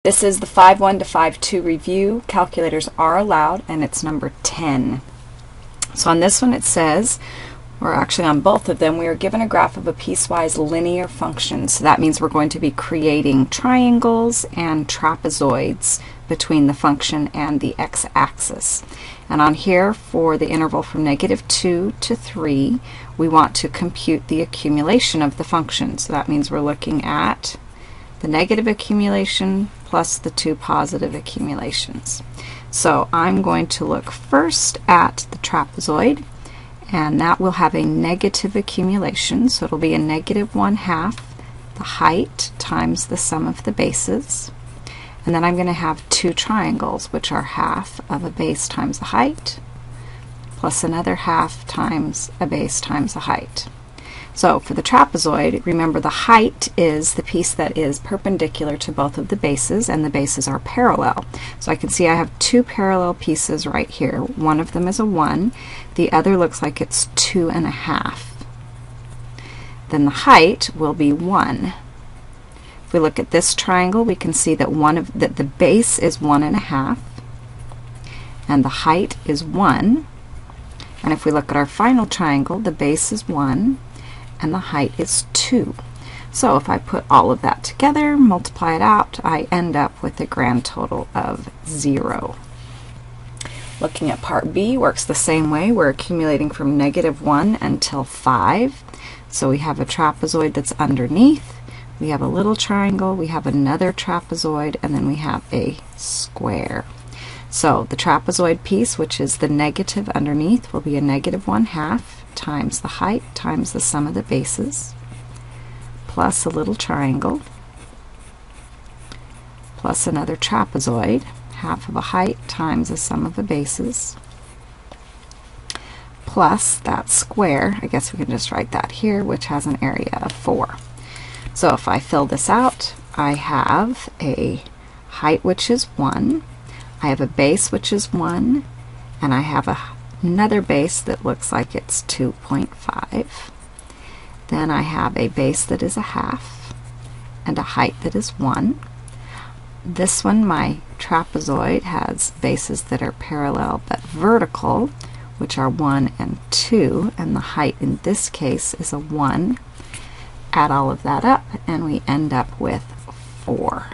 This is the 5-1 to 5-2 review. Calculators are allowed, and it's number 10. So on this one it says, or actually on both of them, we are given a graph of a piecewise linear function. So that means we're going to be creating triangles and trapezoids between the function and the x-axis. And on here, for the interval from -2 to 3, we want to compute the accumulation of the function. So that means we're looking at the negative accumulation plus the two positive accumulations. So I'm going to look first at the trapezoid, and that will have a negative accumulation, so it'll be a -1/2 the height times the sum of the bases. And then I'm going to have two triangles, which are half of a base times the height plus another half times a base times the height. So for the trapezoid, remember the height is the piece that is perpendicular to both of the bases, and the bases are parallel. So I can see I have two parallel pieces right here. One of them is a 1, the other looks like it's 2.5. Then the height will be 1. If we look at this triangle, we can see that the base is 1.5 and the height is 1. And if we look at our final triangle, the base is 1 and the height is 2. So if I put all of that together, multiply it out, I end up with a grand total of 0. Looking at part B works the same way. We're accumulating from -1 until 5. So we have a trapezoid that's underneath, we have a little triangle, we have another trapezoid, and then we have a square. So the trapezoid piece, which is the negative underneath, will be a -1/2 times the height times the sum of the bases plus a little triangle plus another trapezoid, half of a height times the sum of the bases plus that square, I guess we can just write that here, which has an area of 4. So if I fill this out, I have a height which is 1, I have a base which is 1, and I have another base that looks like it's 2.5. Then I have a base that is a half and a height that is 1. This one, my trapezoid, has bases that are parallel but vertical, which are 1 and 2, and the height in this case is a 1. Add all of that up and we end up with 4.